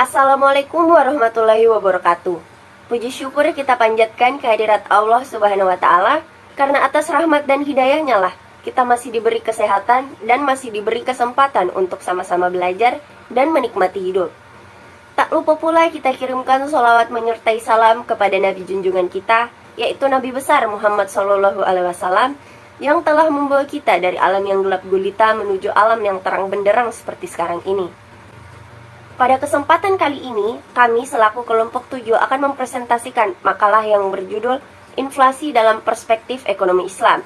Assalamualaikum warahmatullahi wabarakatuh. Puji syukur kita panjatkan kehadirat Allah Subhanahu wa Ta'ala, karena atas rahmat dan hidayahnya lah kita masih diberi kesehatan dan masih diberi kesempatan untuk sama-sama belajar dan menikmati hidup. Tak lupa pula kita kirimkan sholawat menyertai salam kepada Nabi junjungan kita, yaitu Nabi besar Muhammad SAW, yang telah membawa kita dari alam yang gelap gulita menuju alam yang terang benderang seperti sekarang ini. Pada kesempatan kali ini, kami selaku kelompok 7 akan mempresentasikan makalah yang berjudul Inflasi dalam Perspektif Ekonomi Islam.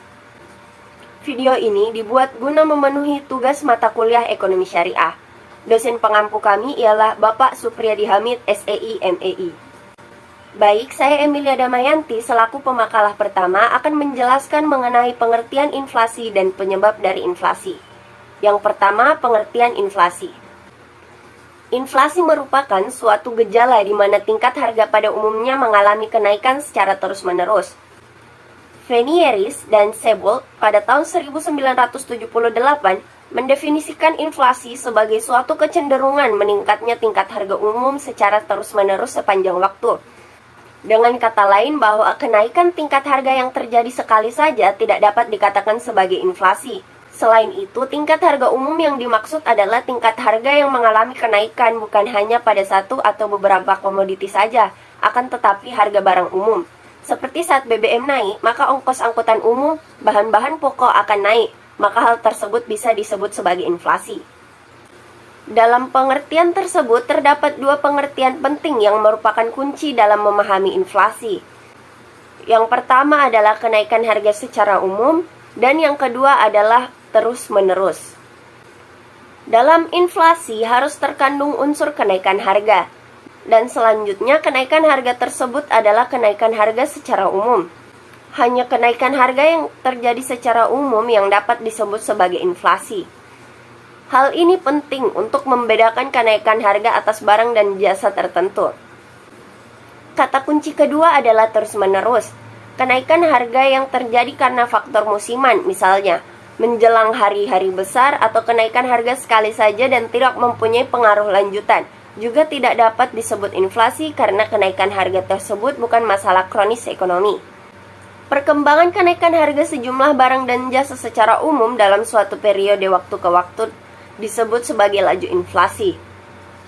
Video ini dibuat guna memenuhi tugas mata kuliah Ekonomi Syariah. Dosen pengampu kami ialah Bapak Supriyadi Hamid, SEI, MEI. Baik, saya Emilia Damayanti selaku pemakalah pertama akan menjelaskan mengenai pengertian inflasi dan penyebab dari inflasi. Yang pertama, pengertian inflasi. Inflasi merupakan suatu gejala di mana tingkat harga pada umumnya mengalami kenaikan secara terus-menerus. Venieris dan Sebold pada tahun 1978 mendefinisikan inflasi sebagai suatu kecenderungan meningkatnya tingkat harga umum secara terus-menerus sepanjang waktu. Dengan kata lain bahwa kenaikan tingkat harga yang terjadi sekali saja tidak dapat dikatakan sebagai inflasi. Selain itu, tingkat harga umum yang dimaksud adalah tingkat harga yang mengalami kenaikan bukan hanya pada satu atau beberapa komoditi saja, akan tetapi harga barang umum. Seperti saat BBM naik, maka ongkos angkutan umum, bahan-bahan pokok akan naik, maka hal tersebut bisa disebut sebagai inflasi. Dalam pengertian tersebut, terdapat dua pengertian penting yang merupakan kunci dalam memahami inflasi. Yang pertama adalah kenaikan harga secara umum, dan yang kedua adalah terus-menerus. Dalam inflasi harus terkandung unsur kenaikan harga, dan selanjutnya kenaikan harga tersebut adalah kenaikan harga secara umum. Hanya kenaikan harga yang terjadi secara umum yang dapat disebut sebagai inflasi. Hal ini penting untuk membedakan kenaikan harga atas barang dan jasa tertentu. Kata kunci kedua adalah terus-menerus. Kenaikan harga yang terjadi karena faktor musiman, misalnya menjelang hari-hari besar, atau kenaikan harga sekali saja dan tidak mempunyai pengaruh lanjutan, juga tidak dapat disebut inflasi karena kenaikan harga tersebut bukan masalah kronis ekonomi. Perkembangan kenaikan harga sejumlah barang dan jasa secara umum dalam suatu periode waktu ke waktu disebut sebagai laju inflasi.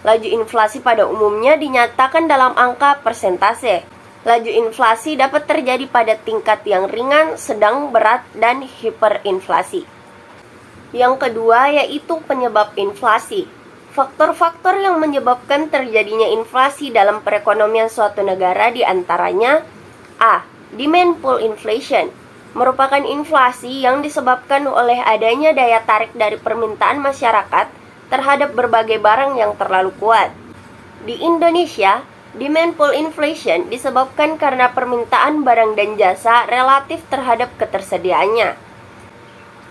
Laju inflasi pada umumnya dinyatakan dalam angka persentase. Laju inflasi dapat terjadi pada tingkat yang ringan, sedang, berat, dan hiperinflasi. Yang kedua yaitu penyebab inflasi. Faktor-faktor yang menyebabkan terjadinya inflasi dalam perekonomian suatu negara diantaranya A. Demand pull inflation merupakan inflasi yang disebabkan oleh adanya daya tarik dari permintaan masyarakat terhadap berbagai barang yang terlalu kuat. Di Indonesia, demand pull inflation disebabkan karena permintaan barang dan jasa relatif terhadap ketersediaannya.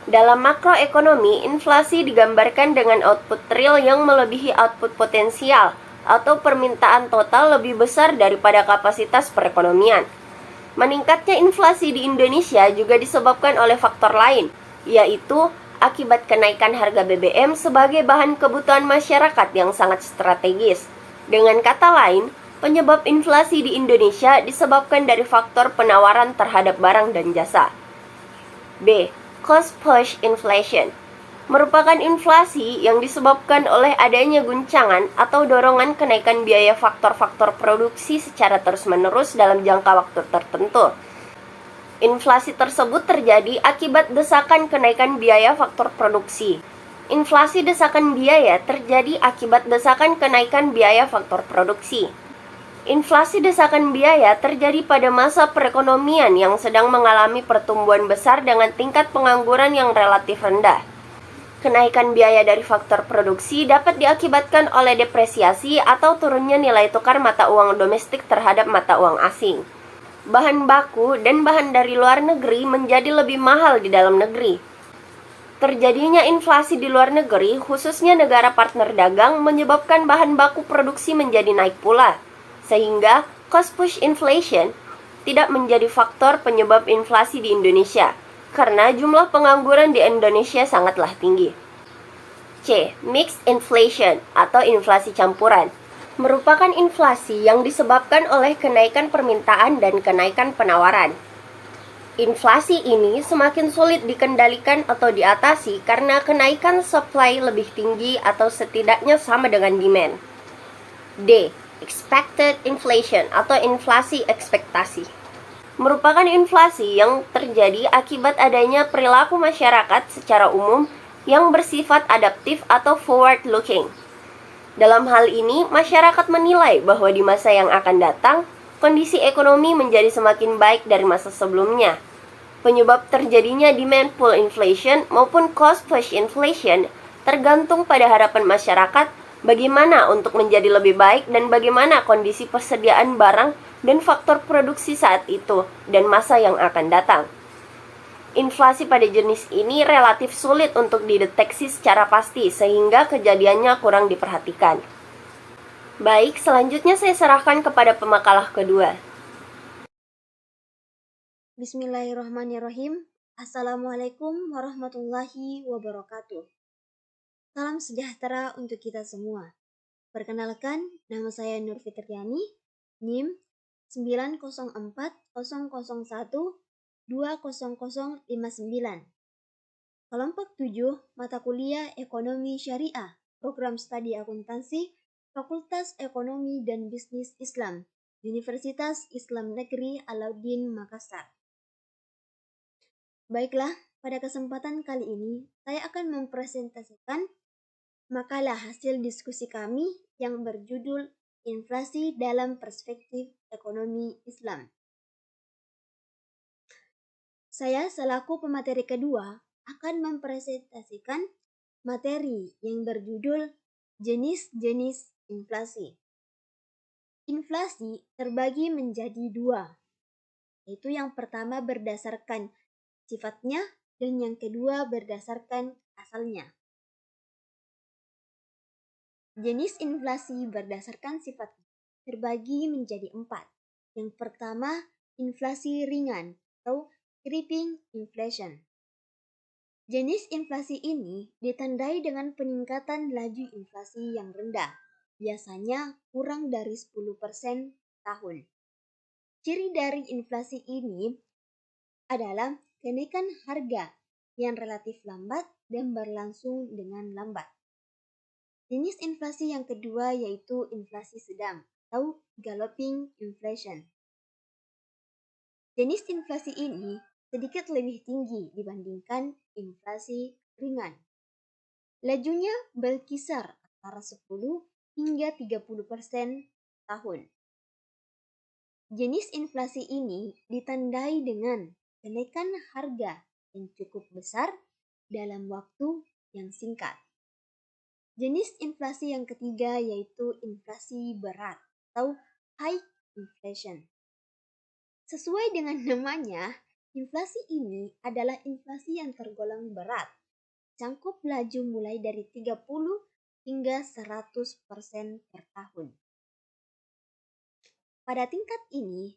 Dalam makroekonomi, inflasi digambarkan dengan output real yang melebihi output potensial atau permintaan total lebih besar daripada kapasitas perekonomian. Meningkatnya inflasi di Indonesia juga disebabkan oleh faktor lain, yaitu akibat kenaikan harga BBM sebagai bahan kebutuhan masyarakat yang sangat strategis. Dengan kata lain, penyebab inflasi di Indonesia disebabkan dari faktor penawaran terhadap barang dan jasa. B. Cost push inflation merupakan inflasi yang disebabkan oleh adanya guncangan atau dorongan kenaikan biaya faktor-faktor produksi secara terus-menerus dalam jangka waktu tertentu. Inflasi tersebut terjadi akibat desakan kenaikan biaya faktor produksi. Inflasi desakan biaya terjadi akibat desakan kenaikan biaya faktor produksi. Inflasi desakan biaya terjadi pada masa perekonomian yang sedang mengalami pertumbuhan besar dengan tingkat pengangguran yang relatif rendah. Kenaikan biaya dari faktor produksi dapat diakibatkan oleh depresiasi atau turunnya nilai tukar mata uang domestik terhadap mata uang asing. Bahan baku dan bahan dari luar negeri menjadi lebih mahal di dalam negeri. Terjadinya inflasi di luar negeri, khususnya negara partner dagang, menyebabkan bahan baku produksi menjadi naik pula. Sehingga cost push inflation tidak menjadi faktor penyebab inflasi di Indonesia, karena jumlah pengangguran di Indonesia sangatlah tinggi. C. Mixed inflation atau inflasi campuran merupakan inflasi yang disebabkan oleh kenaikan permintaan dan kenaikan penawaran. Inflasi ini semakin sulit dikendalikan atau diatasi karena kenaikan supply lebih tinggi atau setidaknya sama dengan demand. D. Expected inflation atau inflasi ekspektasi merupakan inflasi yang terjadi akibat adanya perilaku masyarakat secara umum yang bersifat adaptif atau forward-looking. Dalam hal ini, masyarakat menilai bahwa di masa yang akan datang, kondisi ekonomi menjadi semakin baik dari masa sebelumnya. Penyebab terjadinya demand pull inflation maupun cost push inflation tergantung pada harapan masyarakat bagaimana untuk menjadi lebih baik dan bagaimana kondisi persediaan barang dan faktor produksi saat itu dan masa yang akan datang. Inflasi pada jenis ini relatif sulit untuk dideteksi secara pasti sehingga kejadiannya kurang diperhatikan. Baik, selanjutnya saya serahkan kepada pemakalah kedua. Bismillahirrahmanirrahim. Assalamualaikum warahmatullahi wabarakatuh. Salam sejahtera untuk kita semua. Perkenalkan, nama saya Nur Fitriani, NIM 90400120059. Kelompok 7, mata kuliah Ekonomi Syariah, Program Studi Akuntansi, Fakultas Ekonomi dan Bisnis Islam, Universitas Islam Negeri Alauddin Makassar. Baiklah, pada kesempatan kali ini saya akan mempresentasikan makalah hasil diskusi kami yang berjudul Inflasi dalam Perspektif Ekonomi Islam. Saya selaku pemateri kedua akan mempresentasikan materi yang berjudul Jenis-jenis inflasi. Inflasi terbagi menjadi dua, yaitu yang pertama berdasarkan sifatnya dan yang kedua berdasarkan asalnya. Jenis inflasi berdasarkan sifatnya terbagi menjadi 4. Yang pertama, inflasi ringan atau creeping inflation. Jenis inflasi ini ditandai dengan peningkatan laju inflasi yang rendah, biasanya kurang dari 10% tahun. Ciri dari inflasi ini adalah kenaikan harga yang relatif lambat dan berlangsung dengan lambat. Jenis inflasi yang kedua yaitu inflasi sedang atau galloping inflation. Jenis inflasi ini sedikit lebih tinggi dibandingkan inflasi ringan. Lajunya berkisar antara 10 hingga 30% tahun. Jenis inflasi ini ditandai dengan kenaikan harga yang cukup besar dalam waktu yang singkat. Jenis inflasi yang ketiga yaitu inflasi berat atau high inflation. Sesuai dengan namanya, inflasi ini adalah inflasi yang tergolong berat, cangkup laju mulai dari 30 hingga 100% per tahun. Pada tingkat ini,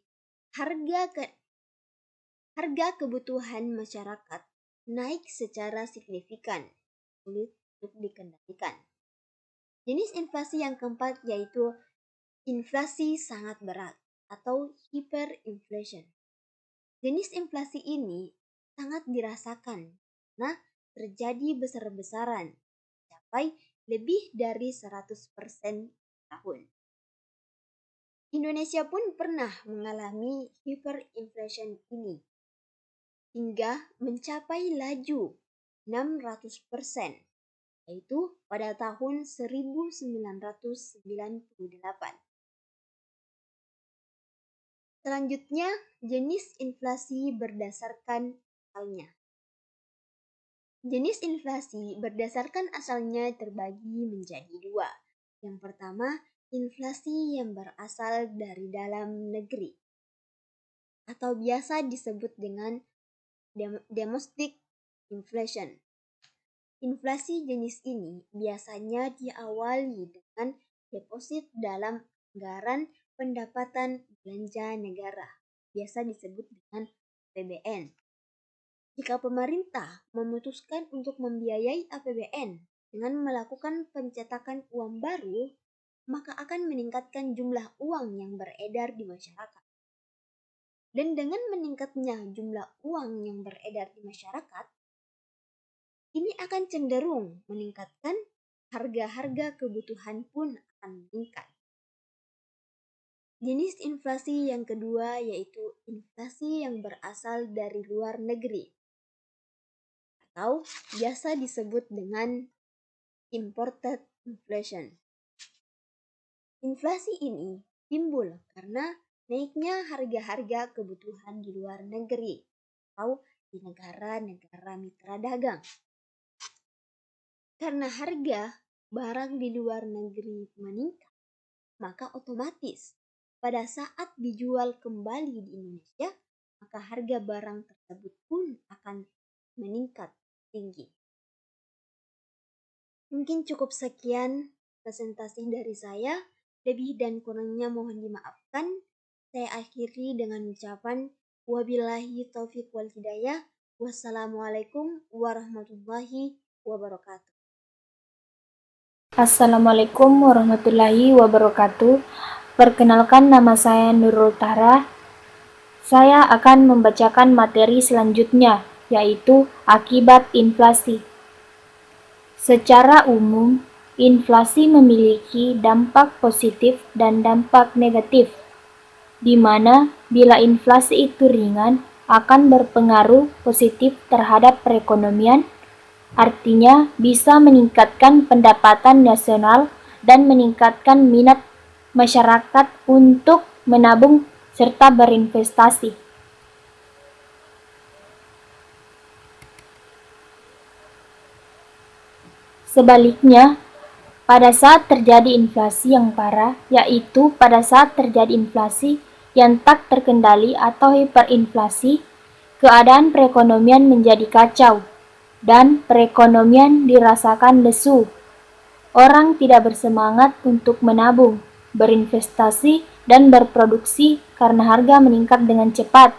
harga kebutuhan masyarakat naik secara signifikan, sulit untuk dikendalikan. Jenis inflasi yang keempat yaitu inflasi sangat berat atau hyperinflation. Jenis inflasi ini sangat dirasakan karena terjadi besar-besaran, mencapai lebih dari 100% tahun. Indonesia pun pernah mengalami hyperinflation ini, hingga mencapai laju 600%, yaitu pada tahun 1998. Selanjutnya, jenis inflasi berdasarkan asalnya. Jenis inflasi berdasarkan asalnya terbagi menjadi dua. Yang pertama, inflasi yang berasal dari dalam negeri, atau biasa disebut dengan domestic inflation. Inflasi jenis ini biasanya diawali dengan deposit dalam anggaran pendapatan belanja negara, biasa disebut dengan APBN. Jika pemerintah memutuskan untuk membiayai APBN dengan melakukan pencetakan uang baru, maka akan meningkatkan jumlah uang yang beredar di masyarakat. Dan dengan meningkatnya jumlah uang yang beredar di masyarakat, ini akan cenderung meningkatkan harga-harga kebutuhan pun akan meningkat. Jenis inflasi yang kedua yaitu inflasi yang berasal dari luar negeri, atau biasa disebut dengan imported inflation. Inflasi ini timbul karena naiknya harga-harga kebutuhan di luar negeri atau di negara-negara mitra dagang. Karena harga barang di luar negeri meningkat, maka otomatis pada saat dijual kembali di Indonesia, maka harga barang tersebut pun akan meningkat tinggi. Mungkin cukup sekian presentasi dari saya. Lebih dan kurangnya mohon dimaafkan. Saya akhiri dengan ucapan wabillahi taufiq wal hidayah. Wassalamualaikum warahmatullahi wabarakatuh. Assalamualaikum warahmatullahi wabarakatuh. Perkenalkan, nama saya Nurul Tara. Saya akan membacakan materi selanjutnya, yaitu akibat inflasi. Secara umum, inflasi memiliki dampak positif dan dampak negatif, di mana bila inflasi itu ringan akan berpengaruh positif terhadap perekonomian, artinya bisa meningkatkan pendapatan nasional dan meningkatkan minat masyarakat untuk menabung serta berinvestasi. Sebaliknya, pada saat terjadi inflasi yang parah, yaitu pada saat terjadi inflasi yang tak terkendali atau hiperinflasi, keadaan perekonomian menjadi kacau dan perekonomian dirasakan lesu. Orang tidak bersemangat untuk menabung, berinvestasi, dan berproduksi karena harga meningkat dengan cepat.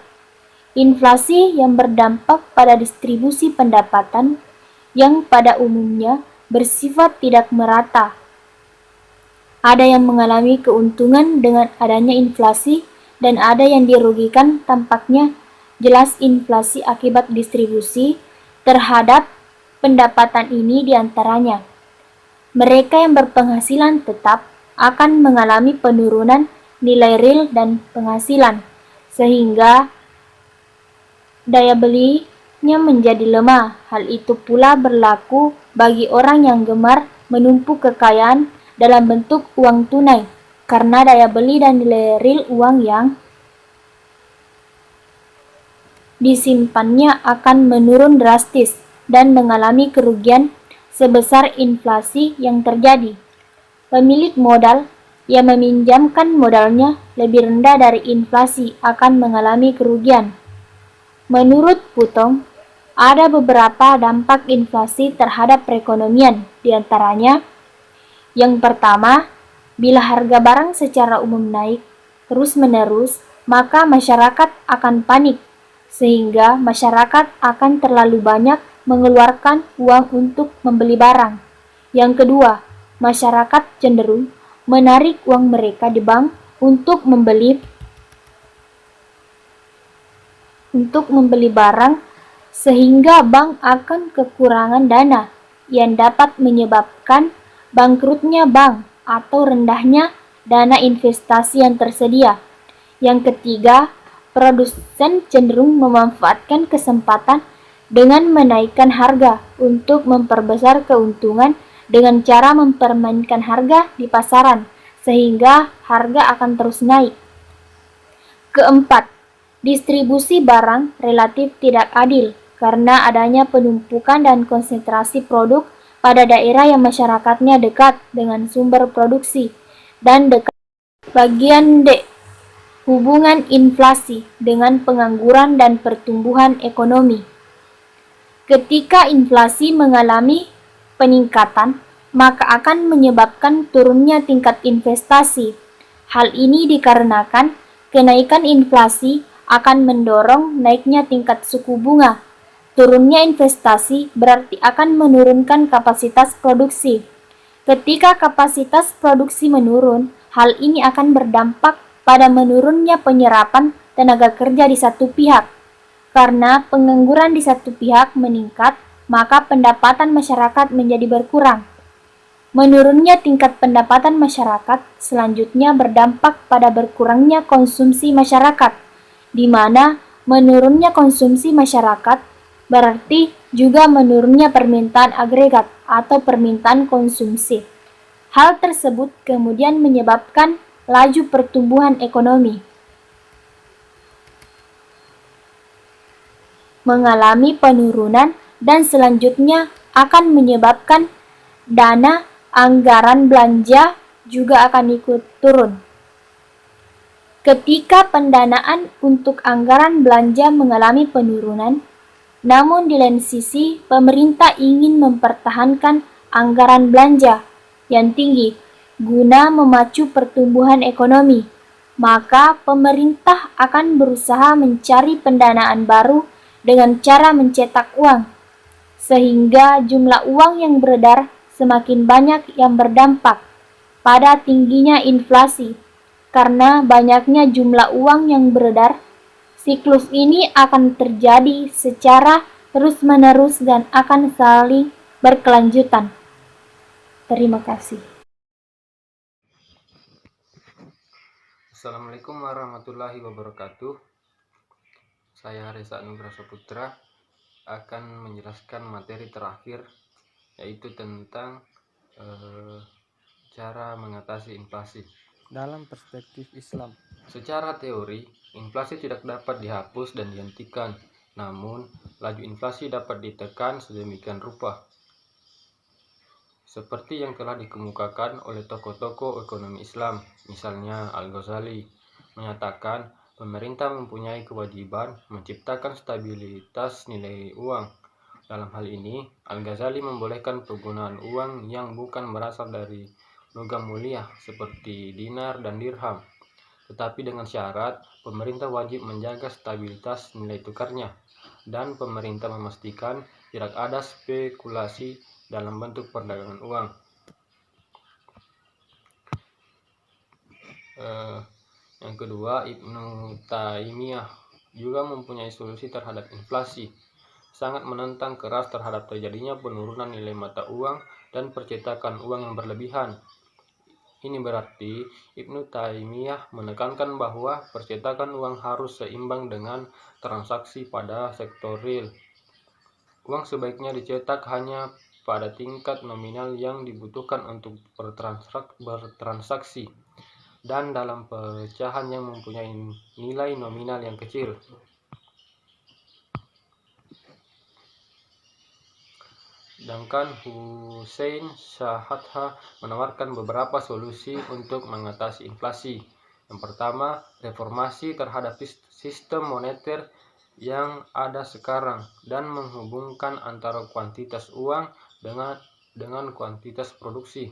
Inflasi yang berdampak pada distribusi pendapatan yang pada umumnya bersifat tidak merata. Ada yang mengalami keuntungan dengan adanya inflasi dan ada yang dirugikan. Tampaknya jelas inflasi akibat distribusi terhadap pendapatan ini diantaranya. Mereka yang berpenghasilan tetap akan mengalami penurunan nilai real dan penghasilan, sehingga daya belinya menjadi lemah. Hal itu pula berlaku bagi orang yang gemar menumpuk kekayaan dalam bentuk uang tunai, karena daya beli dan nilai real uang yang disimpannya akan menurun drastis dan mengalami kerugian sebesar inflasi yang terjadi. Pemilik modal yang meminjamkan modalnya lebih rendah dari inflasi akan mengalami kerugian. Menurut Putong, ada beberapa dampak inflasi terhadap perekonomian, diantaranya: yang pertama, bila harga barang secara umum naik terus-menerus, maka masyarakat akan panik, sehingga masyarakat akan terlalu banyak mengeluarkan uang untuk membeli barang. Yang kedua, masyarakat cenderung menarik uang mereka di bank untuk membeli barang, sehingga bank akan kekurangan dana yang dapat menyebabkan bangkrutnya bank atau rendahnya dana investasi yang tersedia. Yang ketiga, produsen cenderung memanfaatkan kesempatan dengan menaikkan harga untuk memperbesar keuntungan dengan cara mempermainkan harga di pasaran, sehingga harga akan terus naik. Keempat, distribusi barang relatif tidak adil karena adanya penumpukan dan konsentrasi produk pada daerah yang masyarakatnya dekat dengan sumber produksi dan dekat. Bagian D. Hubungan inflasi dengan pengangguran dan pertumbuhan ekonomi. Ketika inflasi mengalami peningkatan, maka akan menyebabkan turunnya tingkat investasi. Hal ini dikarenakan kenaikan inflasi akan mendorong naiknya tingkat suku bunga. Turunnya investasi berarti akan menurunkan kapasitas produksi. Ketika kapasitas produksi menurun, hal ini akan berdampak pada menurunnya penyerapan tenaga kerja di satu pihak. Karena pengangguran di satu pihak meningkat, maka pendapatan masyarakat menjadi berkurang. Menurunnya tingkat pendapatan masyarakat selanjutnya berdampak pada berkurangnya konsumsi masyarakat, di mana menurunnya konsumsi masyarakat berarti juga menurunnya permintaan agregat atau permintaan konsumsi. Hal tersebut kemudian menyebabkan laju pertumbuhan ekonomi mengalami penurunan dan selanjutnya akan menyebabkan dana anggaran belanja juga akan ikut turun. Ketika pendanaan untuk anggaran belanja mengalami penurunan, namun di lain sisi pemerintah ingin mempertahankan anggaran belanja yang tinggi guna memacu pertumbuhan ekonomi, maka pemerintah akan berusaha mencari pendanaan baru dengan cara mencetak uang, sehingga jumlah uang yang beredar semakin banyak yang berdampak pada tingginya inflasi. Karena banyaknya jumlah uang yang beredar, siklus ini akan terjadi secara terus-menerus dan akan saling berkelanjutan. Terima kasih. Assalamualaikum warahmatullahi wabarakatuh. Saya Reza Anugrah Saputra akan menjelaskan materi terakhir, yaitu tentang cara mengatasi inflasi. Dalam perspektif Islam, Secara teori, inflasi tidak dapat dihapus dan dihentikan, namun laju inflasi dapat ditekan sedemikian rupa. Seperti yang telah dikemukakan oleh tokoh-tokoh ekonomi Islam, misalnya Al-Ghazali, menyatakan pemerintah mempunyai kewajiban menciptakan stabilitas nilai uang. Dalam hal ini, Al-Ghazali membolehkan penggunaan uang yang bukan berasal dari logam mulia seperti dinar dan dirham, tetapi dengan syarat pemerintah wajib menjaga stabilitas nilai tukarnya, dan pemerintah memastikan tidak ada spekulasi dalam bentuk perdagangan uang. Yang kedua, Ibnu Taimiyah juga mempunyai solusi terhadap inflasi, sangat menentang keras terhadap terjadinya penurunan nilai mata uang dan percetakan uang yang berlebihan. Ini berarti Ibnu Taimiyah menekankan bahwa percetakan uang harus seimbang dengan transaksi pada sektor real. Uang sebaiknya dicetak hanya pada tingkat nominal yang dibutuhkan untuk bertransaksi dan dalam pecahan yang mempunyai nilai nominal yang kecil. Sedangkan Hussein Shahatha menawarkan beberapa solusi untuk mengatasi inflasi. Yang pertama, reformasi terhadap sistem moneter yang ada sekarang dan menghubungkan antara kuantitas uang dengan kuantitas produksi.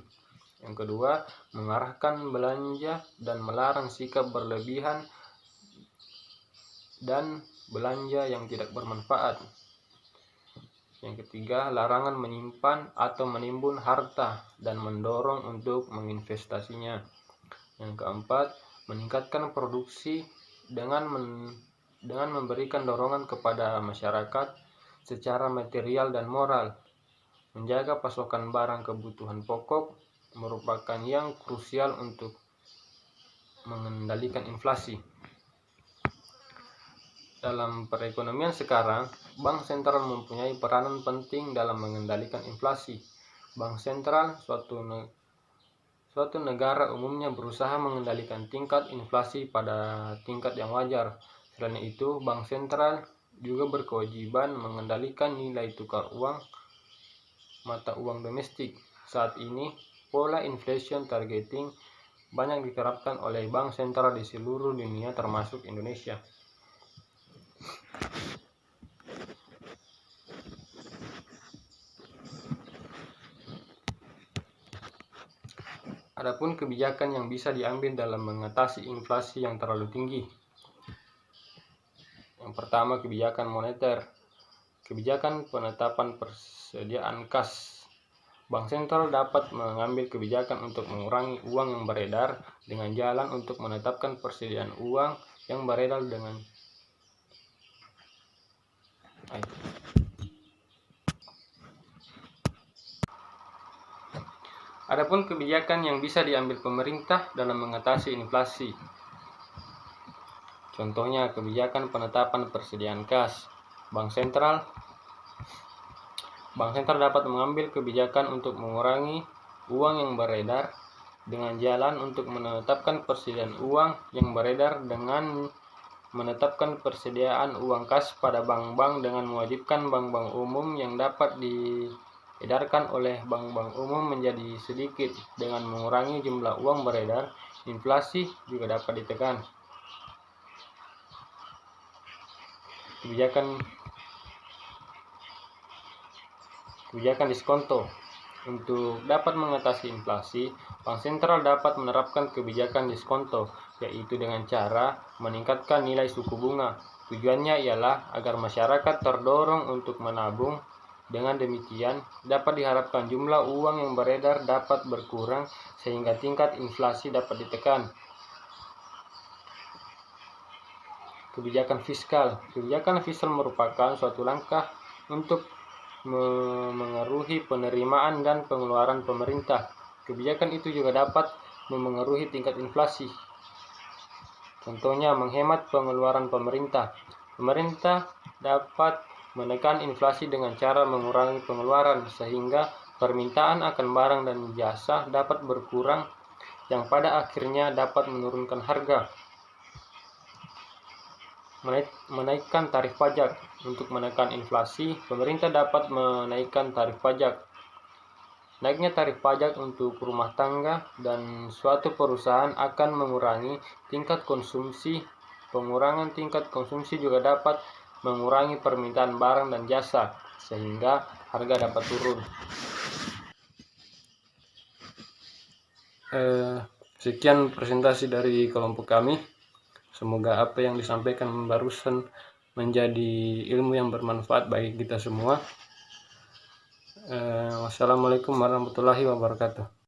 Yang kedua, mengarahkan belanja dan melarang sikap berlebihan dan belanja yang tidak bermanfaat. Yang ketiga, larangan menyimpan atau menimbun harta dan mendorong untuk menginvestasinya. Yang keempat, meningkatkan produksi dengan memberikan dorongan kepada masyarakat secara material dan moral. Menjaga pasokan barang kebutuhan pokok merupakan yang krusial untuk mengendalikan inflasi. Dalam perekonomian sekarang, bank sentral mempunyai peranan penting dalam mengendalikan inflasi. Bank sentral suatu negara umumnya berusaha mengendalikan tingkat inflasi pada tingkat yang wajar. Selain itu, bank sentral juga berkewajiban mengendalikan nilai tukar uang mata uang domestik. Saat ini, pola inflation targeting banyak diterapkan oleh bank sentral di seluruh dunia termasuk Indonesia. Adapun kebijakan yang bisa diambil dalam mengatasi inflasi yang terlalu tinggi. Yang pertama, kebijakan moneter. Kebijakan penetapan persediaan kas Bank sentral dapat mengambil kebijakan untuk mengurangi uang yang beredar dengan jalan untuk menetapkan persediaan uang yang beredar dengan Adapun kebijakan yang bisa diambil pemerintah dalam mengatasi inflasi. Contohnya kebijakan penetapan persediaan kas. Bank sentral dapat mengambil kebijakan untuk mengurangi uang yang beredar dengan jalan untuk menetapkan persediaan uang yang beredar dengan menetapkan persediaan uang kas pada bank-bank dengan mewajibkan bank-bank umum yang dapat diedarkan oleh bank-bank umum menjadi sedikit. Dengan mengurangi jumlah uang beredar, inflasi juga dapat ditekan. Kebijakan diskonto. Untuk dapat mengatasi inflasi, Bank sentral dapat menerapkan kebijakan diskonto, yaitu dengan cara meningkatkan nilai suku bunga. Tujuannya ialah agar masyarakat terdorong untuk menabung. Dengan demikian, dapat diharapkan jumlah uang yang beredar dapat berkurang sehingga tingkat inflasi dapat ditekan. Kebijakan fiskal. Kebijakan fiskal merupakan suatu langkah untuk memengaruhi penerimaan dan pengeluaran pemerintah. Kebijakan itu juga dapat memengaruhi tingkat inflasi. Contohnya menghemat pengeluaran pemerintah. Pemerintah dapat menekan inflasi dengan cara mengurangi pengeluaran sehingga permintaan akan barang dan jasa dapat berkurang yang pada akhirnya dapat menurunkan harga. Menaikkan tarif pajak. Untuk menekan inflasi, pemerintah dapat menaikkan tarif pajak. Naiknya tarif pajak untuk rumah tangga dan suatu perusahaan akan mengurangi tingkat konsumsi. Pengurangan tingkat konsumsi juga dapat mengurangi permintaan barang dan jasa, sehingga harga dapat turun. Sekian presentasi dari kelompok kami. Semoga apa yang disampaikan barusan menjadi ilmu yang bermanfaat bagi kita semua. Wassalamualaikum warahmatullahi wabarakatuh.